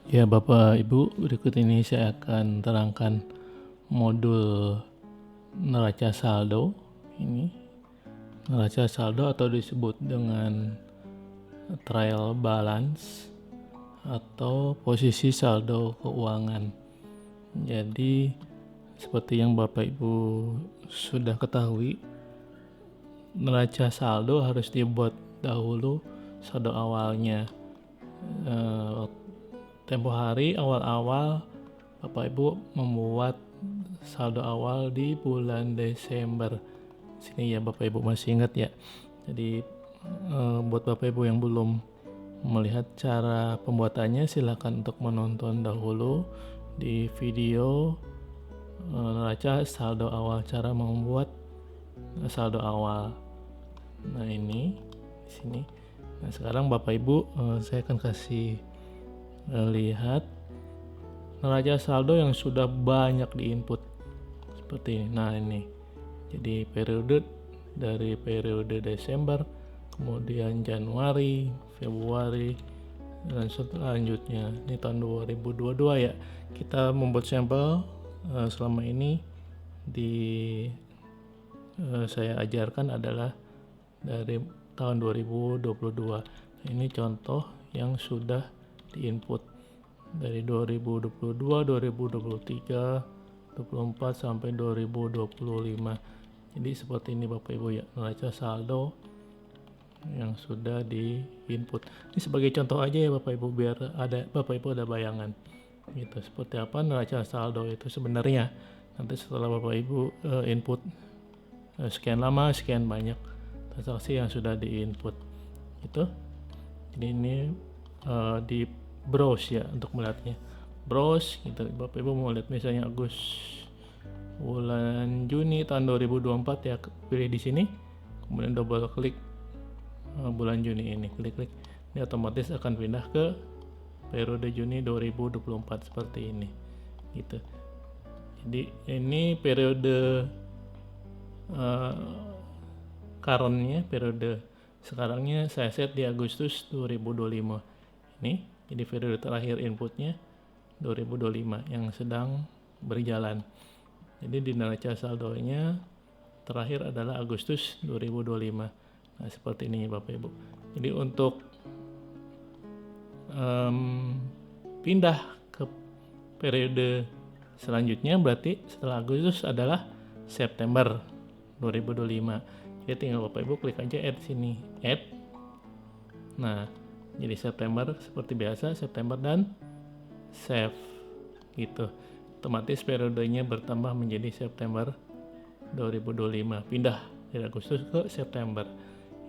Ya, Bapak Ibu, berikut ini saya akan terangkan modul neraca saldo. Ini neraca saldo atau disebut dengan trial balance atau posisi saldo keuangan. Jadi, seperti yang Bapak Ibu sudah ketahui, neraca saldo harus dibuat dahulu saldo awalnya. Tempo hari awal-awal Bapak Ibu membuat saldo awal di bulan Desember. Sini ya Bapak Ibu masih ingat ya. Jadi buat Bapak Ibu yang belum melihat cara pembuatannya, silakan untuk menonton dahulu di video neraca saldo awal, cara membuat saldo awal. Nah ini di sini. Nah sekarang Bapak Ibu saya akan kasih lihat neraca saldo yang sudah banyak diinput seperti ini. Nah ini jadi periode dari periode Desember, kemudian Januari, Februari, dan selanjutnya ini tahun 2022 ya. Kita membuat sampel selama ini saya ajarkan adalah dari tahun 2022. Ini contoh yang sudah diinput dari 2022, 2023, 24 sampai 2025. Jadi seperti ini Bapak Ibu ya, neraca saldo yang sudah diinput. Ini sebagai contoh aja ya Bapak Ibu, biar Bapak Ibu ada bayangan. Gitu, seperti apa neraca saldo itu sebenarnya. Nanti setelah Bapak Ibu input sekian lama, sekian banyak transaksi yang sudah diinput. Itu. Jadi ini di browse ya untuk melihatnya. Browse gitu. Bapak Ibu mau lihat misalnya bulan Juni tahun 2024 ya, pilih di sini. Kemudian double klik bulan Juni ini, klik-klik. Ini otomatis akan pindah ke periode Juni 2024 seperti ini. Gitu. Jadi ini periode currentnya, periode sekarangnya saya set di Agustus 2025. Ini jadi periode terakhir inputnya 2025 yang sedang berjalan. Jadi di neraca saldonya terakhir adalah Agustus 2025. Nah seperti ini Bapak Ibu. Jadi untuk pindah ke periode selanjutnya berarti setelah Agustus adalah September 2025. Jadi tinggal Bapak Ibu klik aja add sini, add. Nah, jadi September seperti biasa, September dan save gitu. Otomatis periodenya bertambah menjadi September 2025, pindah dari Agustus ke September.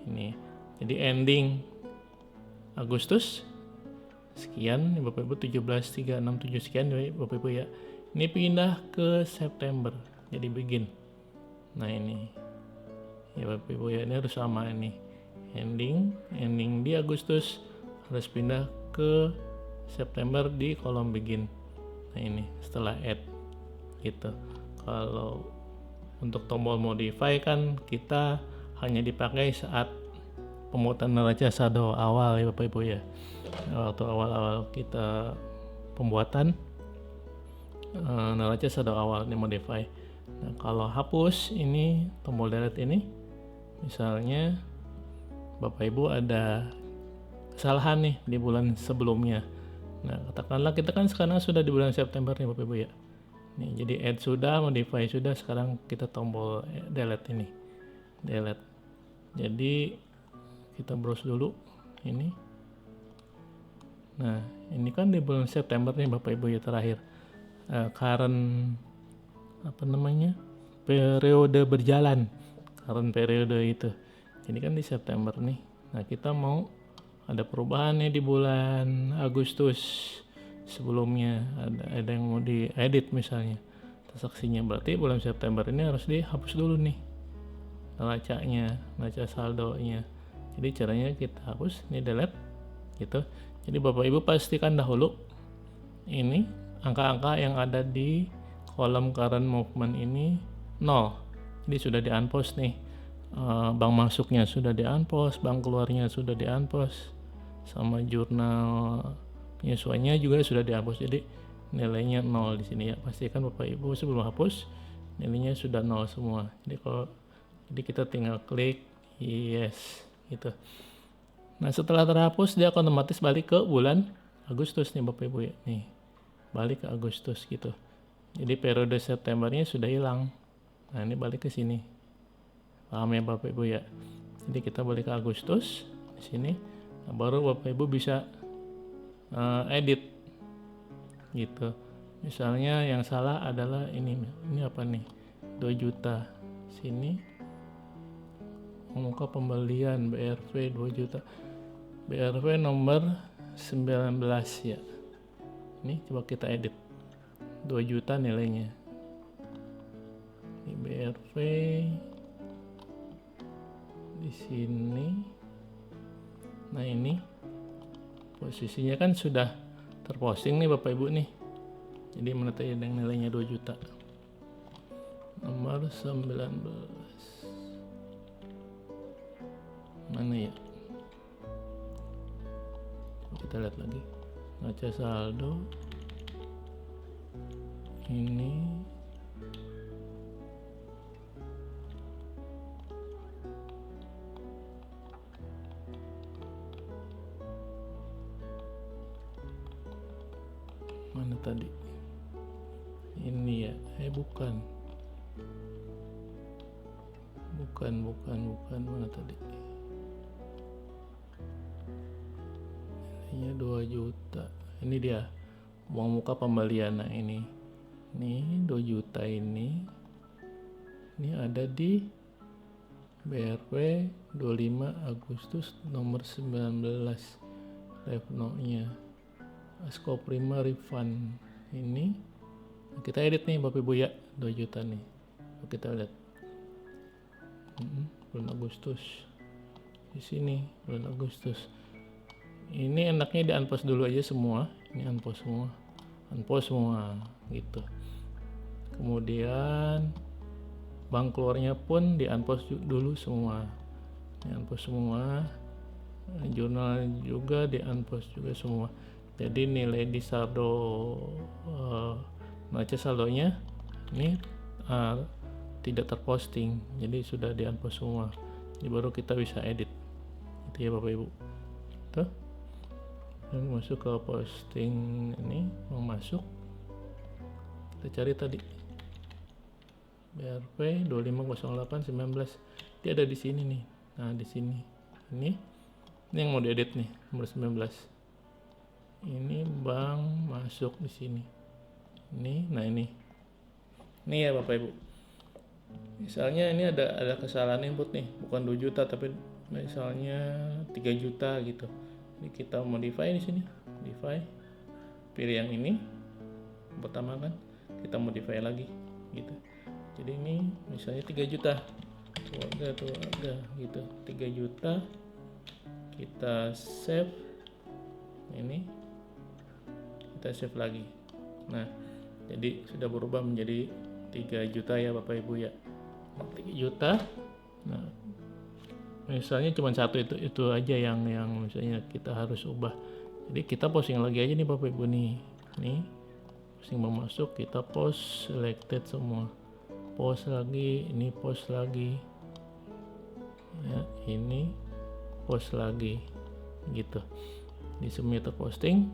Ini. Jadi ending Agustus sekian, Bapak Ibu 17.367 sekian Bapak Ibu ya. Ini pindah ke September. Jadi begin. Nah, ini. Ya Bapak Ibu ya, ini harus sama ini. Ending di Agustus harus pindah ke September di kolom begin. Nah ini setelah add gitu. Kalau untuk tombol modify kan kita hanya dipakai saat pemungutan neraca saldo awal ya Bapak Ibu ya. Waktu awal-awal kita pembuatan neraca saldo awal ini modify. Nah kalau hapus ini tombol delete ini, misalnya Bapak Ibu ada kesalahan nih di bulan sebelumnya. Nah, katakanlah kita kan sekarang sudah di bulan September nih Bapak Ibu ya. Nih, jadi add sudah, modify sudah, sekarang kita tombol delete ini. Delete. Jadi kita browse dulu ini. Nah, ini kan di bulan September nih Bapak Ibu ya terakhir. Current periode berjalan. Current periode itu. Ini kan di September nih. Nah, kita mau ada perubahan nih di bulan Agustus sebelumnya, ada yang mau diedit misalnya transaksinya, berarti bulan September ini harus dihapus dulu nih neraca saldonya. Jadi caranya kita hapus, ini delete gitu. Jadi Bapak Ibu pastikan dahulu ini angka-angka yang ada di kolom current movement ini 0. Jadi sudah di unpost nih. Bank masuknya sudah di unpost, bank keluarnya sudah di unpost, sama jurnal penyesuaiannya juga sudah dihapus, jadi nilainya 0 di sini ya. Pastikan Bapak Ibu sebelum hapus nilainya sudah 0 semua. Jadi kita tinggal klik yes gitu. Nah, setelah terhapus dia otomatis balik ke bulan Agustus nih Bapak Ibu ya. Nih, balik ke Agustus gitu. Jadi periode Septembernya sudah hilang. Nah, ini balik ke sini. Paham ya Bapak Ibu ya? Jadi kita balik ke Agustus di sini. Nah, baru Bapak Ibu bisa edit gitu. Misalnya yang salah adalah ini apa nih? 2 juta. Sini muka pembelian BRV 2 juta. BRV nomor 19 ya. Ini coba kita edit. 2 juta nilainya. Ini BRV di sini. Nah, ini posisinya kan sudah terposting nih Bapak Ibu nih. Jadi menetapkan yang nilainya 2 juta. Nomor 19. Mana ya? Kita lihat lagi. Neraca saldo. Ini mana tadi? Ini ya, bukan mana tadi? Nilainya 2 juta. Ini dia uang muka pembelian. Nah, ini 2 juta ini ada di BRV 25 Agustus nomor 19 Revno-nya. Asko Prima refund ini kita edit nih Bapak Ibu ya, 2 juta nih. Kita lihat bulan Agustus di sini, bulan Agustus ini enaknya di unpost dulu aja semua. Ini unpost semua gitu. Kemudian bank keluarnya pun di unpost dulu semua, jurnal juga di unpost juga semua. Jadi nilai di saldo neraca saldonya ini tidak terposting, jadi sudah di unpost semua. Jadi baru kita bisa edit itu ya Bapak Ibu. Tuh, dan masuk ke posting ini, mau masuk kita cari tadi BRV 250819, dia ada di sini nih. Nah, di sini ini yang mau diedit nih, nomor 19 ini bank masuk di sini. Nah ini ya Bapak Ibu. Misalnya ini ada kesalahan input nih, bukan 2 juta tapi misalnya 3 juta gitu. Jadi kita modify di sini, pilih yang ini pertama kan, kita modify lagi gitu. Jadi ini misalnya 3 juta, keluarga gitu, 3 juta kita save, ini kita save lagi. Nah, jadi sudah berubah menjadi 3 juta ya Bapak Ibu ya. 3 juta. Nah, misalnya cuma satu itu aja yang misalnya kita harus ubah. Jadi kita posting lagi aja nih Bapak Ibu nih. Nih, posting mau masuk, kita post selected semua. Post lagi, ini post lagi. Ya, ini post lagi gitu. Di submit posting.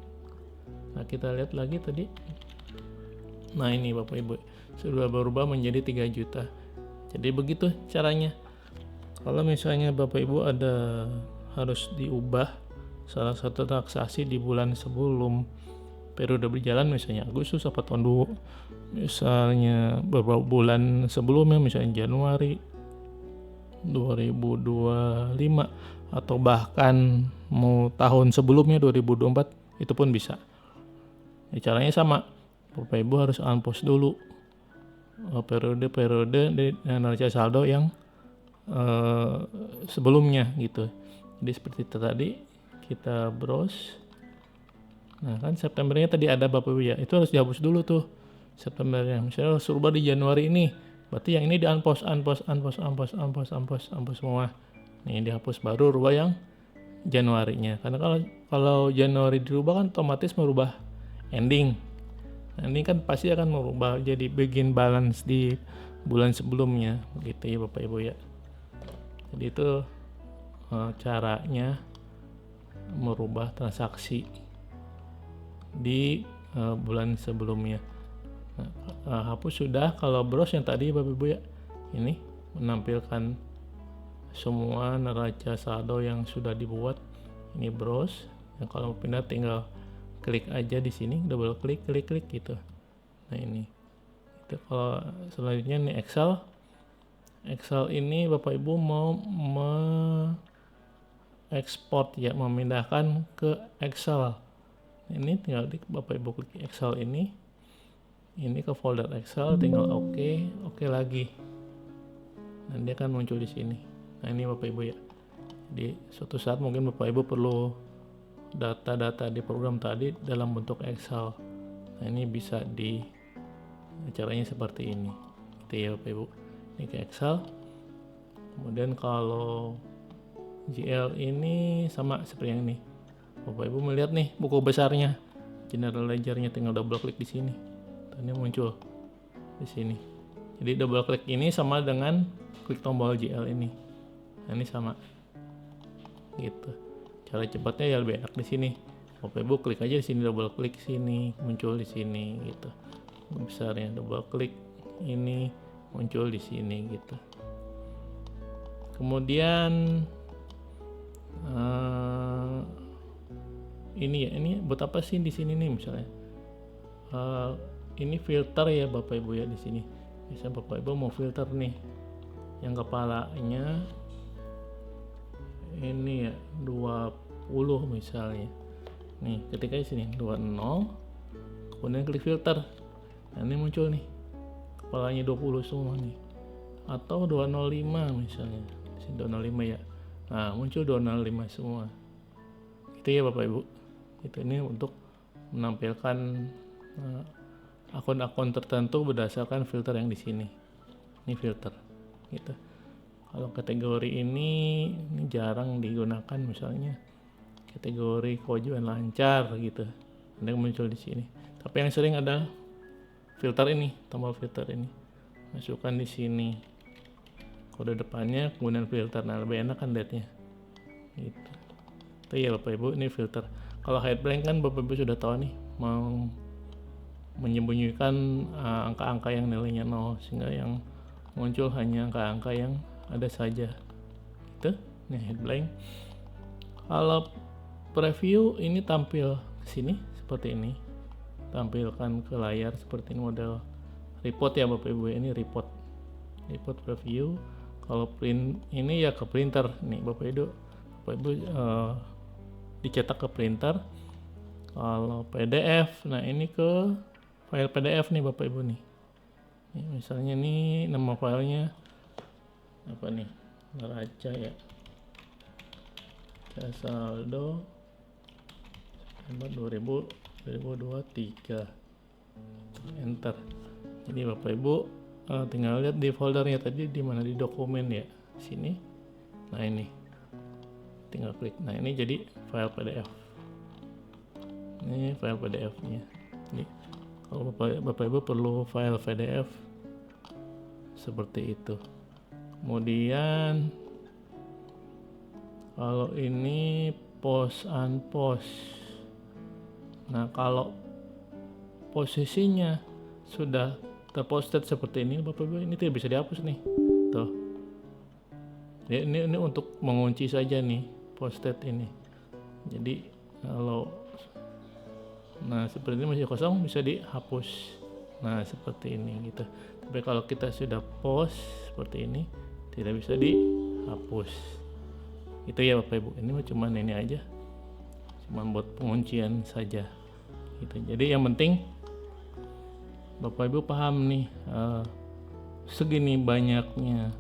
Nah, kita lihat lagi tadi. Nah, ini Bapak Ibu sudah berubah menjadi 3 juta. Jadi begitu caranya. Kalau misalnya Bapak Ibu harus diubah salah satu transaksi di bulan sebelum periode berjalan, misalnya Agustus apa tahun dulu, misalnya beberapa bulan sebelumnya, misalnya Januari 2025 atau bahkan mau tahun sebelumnya 2024, itu pun bisa. Ya, caranya sama, Bapak Ibu harus unpost dulu periode neraca saldo yang sebelumnya gitu. Jadi seperti itu tadi, kita browse. Nah kan Septembernya tadi ada Bapak Ibu ya, itu harus dihapus dulu tuh Septembernya. Misalnya harus rubah di Januari ini, berarti yang ini di unpost semua. Nih dihapus, baru rubah yang Januarinya, karena kalau Januari dirubah kan otomatis merubah ending. Nah, ini kan pasti akan merubah jadi begin balance di bulan sebelumnya, begitu ya Bapak Ibu ya. Jadi itu caranya merubah transaksi di bulan sebelumnya. Hapus sudah. Kalau browse yang tadi Bapak Ibu ya, ini menampilkan semua neraca saldo yang sudah dibuat. Ini browse. Yang kalau mau pindah tinggal klik aja di sini, double klik gitu. Nah ini. Itu kalau selanjutnya nih Excel. Excel ini Bapak Ibu mau ekspor ya, memindahkan ke Excel. Ini tinggal Bapak Ibu klik Excel ini ke folder Excel, tinggal oke lagi. Dan dia akan muncul di sini. Nah ini Bapak Ibu ya. Jadi suatu saat mungkin Bapak Ibu perlu data-data di program tadi dalam bentuk Excel. Nah ini bisa caranya seperti ini. Gitu ya Bapak Ibu. Ini ke Excel. Kemudian kalau GL ini sama seperti yang ini. Bapak Ibu melihat nih buku besarnya, general ledgernya, tinggal double klik di sini. Ini muncul di sini. Jadi double klik ini sama dengan klik tombol GL ini. Nah, ini sama. Gitu. Cara cepatnya ya lebih enak di sini. Bapak Ibu klik aja di sini, double klik sini, muncul di sini gitu. Besarnya double klik ini muncul di sini gitu. Kemudian ini buat apa sih di sini nih misalnya? Ini filter ya Bapak Ibu ya di sini. Misalnya Bapak Ibu mau filter nih, yang kepalanya ini ya 20 misalnya. Nih ketika di sini 20, kemudian klik filter. Nah, ini muncul nih kepalanya 20 semua nih. Atau 205 misalnya. Di sini 205 ya. Nah, muncul 205 semua. Itu ya Bapak Ibu. Itu ini untuk menampilkan akun-akun tertentu berdasarkan filter yang di sini. Ini filter gitu. Kalau kategori ini jarang digunakan, misalnya kategori kewajiban lancar gitu. Ada yang muncul di sini. Tapi yang sering ada filter ini, tombol filter ini. Masukkan di sini kode depannya, kemudian filter. Nah, lebih enak kan lihatnya. Gitu. Itu ya Bapak Ibu, ini filter. Kalau hide blank kan Bapak Ibu sudah tahu nih, mau menyembunyikan angka-angka yang nilainya 0, sehingga yang muncul hanya angka-angka yang ada saja. Gitu. Ini hide blank. Kalau preview ini tampil ke sini seperti ini. Tampilkan ke layar seperti ini, model report ya Bapak Ibu. Ini report preview. Kalau print ini ya ke printer nih Bapak Ibu dicetak ke printer. Kalau PDF, nah ini ke file PDF nih Bapak Ibu nih. Misalnya nih nama filenya apa nih, neraca ya, saldo September 2023, enter. Jadi Bapak Ibu tinggal lihat di foldernya tadi di mana, di dokumen ya, sini. Nah ini tinggal klik. Nah ini jadi file PDF. Ini file PDF-nya. Ini kalau Bapak Ibu perlu file PDF seperti itu. Kemudian kalau ini post unpost. Nah kalau posisinya sudah terposted seperti ini Bapak Ibu, ini tidak bisa dihapus nih. Tuh. Ya, ini untuk mengunci saja nih posted ini. Jadi kalau seperti ini masih kosong, bisa dihapus. Nah seperti ini gitu. Tapi kalau kita sudah post seperti ini, tidak bisa dihapus. Itu ya Bapak Ibu. Ini cuma ini aja, cuma buat penguncian saja gitu. Jadi yang penting Bapak Ibu paham nih, segini banyaknya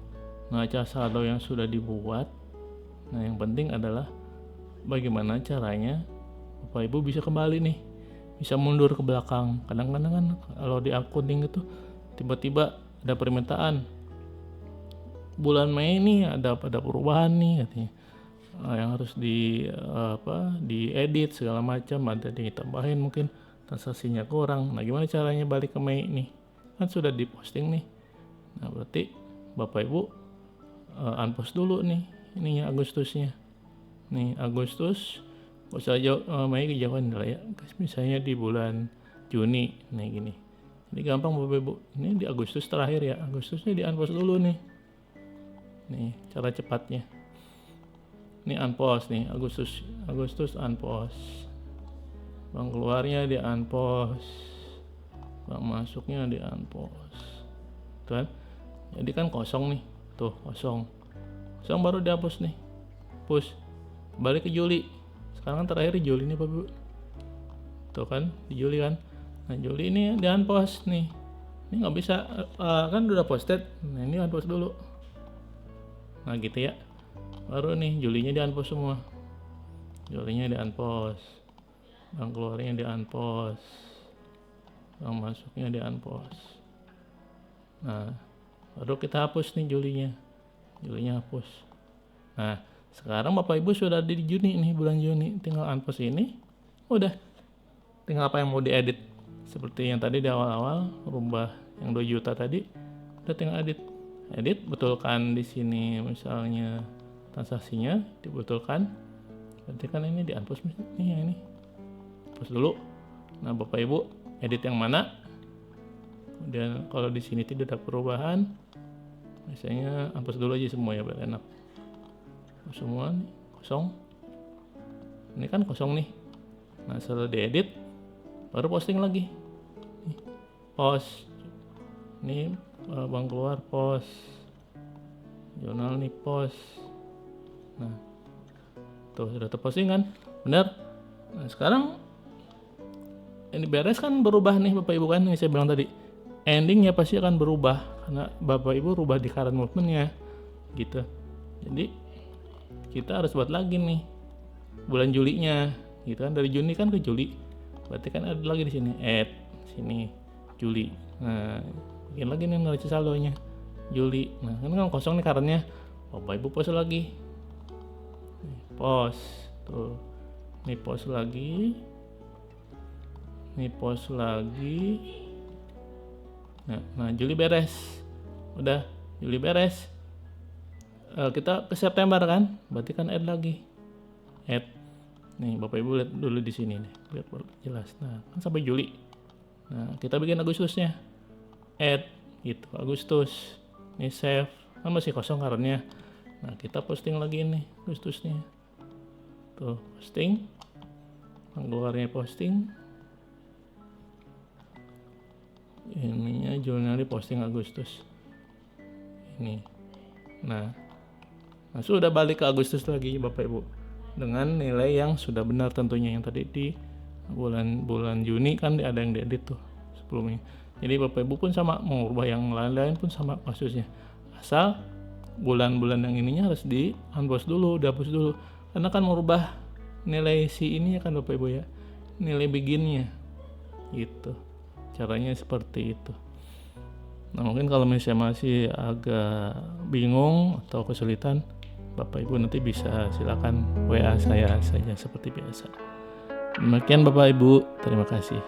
neraca saldo yang sudah dibuat. Nah yang penting adalah bagaimana caranya Bapak Ibu bisa kembali nih, bisa mundur ke belakang. Kadang-kadang kan kalau di accounting itu tiba-tiba ada permintaan bulan Mei nih ada perubahan nih katanya, yang harus diedit segala macam, ada ditambahin mungkin transaksinya kurang. Nah gimana caranya balik ke Mei nih, kan sudah diposting nih. Nah berarti Bapak Ibu unpost dulu nih ininya Agustusnya. Nih Agustus, gak usah Mei kejauhan lah ya, misalnya di bulan Juni nih gini. Ini gampang Bapak Ibu, ini di Agustus terakhir ya, Agustusnya di unpost dulu nih. Nih cara cepatnya. Ini unpost nih, Agustus unpost. Bank keluarnya di unpost, bank masuknya di unpost. Tuh kan? Jadi kan kosong nih, tuh kosong baru dihapus nih, push balik ke Juli. Sekarang kan terakhir di Juli nih Bapak Ibu, tuh kan di Juli kan. Nah Juli ini di unpost nih, ini nggak bisa kan udah posted. Nah ini unpost dulu, nah gitu ya, baru nih Julinya di unpost semua, Julinya di unpost, bank keluarnya di unpost, bank masuknya di unpost. Nah baru kita hapus nih Julinya hapus. Nah sekarang Bapak Ibu sudah di Juni nih, bulan Juni, tinggal unpost ini, udah tinggal apa yang mau diedit seperti yang tadi di awal-awal, rubah yang 2 juta tadi, udah tinggal edit, betulkan di sini misalnya transaksinya dibetulkan, berarti kan ini di unpost nih, yang ini post dulu. Nah Bapak Ibu edit yang mana, dan kalau di sini tidak ada perubahan, biasanya unpost dulu aja semua ya biar enak. Semua nih kosong, ini kan kosong nih. Nah setelah diedit baru posting lagi nih, post nih, bank keluar post, jurnal nih post. Nah tuh sudah terposting kan, benar. Nah sekarang ini beres kan, berubah nih Bapak Ibu kan, yang saya bilang tadi endingnya pasti akan berubah karena Bapak Ibu rubah di current movementnya gitu. Jadi kita harus buat lagi nih bulan Julinya gitu kan, dari Juni kan ke Juli, berarti kan ada lagi di sini add sini Juli. Nah bikin lagi nih neraca saldonya Juli. Nah kan kosong nih currentnya, Bapak Ibu post lagi, post tuh, nih post lagi, nih post lagi. Nah Juli beres, udah Juli beres, kita ke September kan, berarti kan add lagi, add nih Bapak Ibu lihat dulu di sini nih biar jelas. Nah kan sampai Juli. Nah kita bikin Agustusnya, add gitu Agustus, nih save, kan masih kosong karena. Nah kita posting lagi nih Agustusnya, tuh posting, keluarnya posting, ininya jurnalnya posting Agustus ini. Nah sudah balik ke Agustus lagi Bapak Ibu dengan nilai yang sudah benar tentunya, yang tadi di bulan Juni kan ada yang diedit tuh sebelumnya. Jadi Bapak Ibu pun sama, mau ubah yang lain-lain pun sama kasusnya, asal bulan-bulan yang ininya harus di unpost dulu, dihapus dulu, karena kan merubah nilai si ini kan Bapak Ibu ya, nilai beginnya gitu. Caranya seperti itu. Nah mungkin kalau misalnya masih agak bingung atau kesulitan, Bapak Ibu nanti bisa silakan WA saya saja seperti biasa. Demikian Bapak Ibu, terima kasih.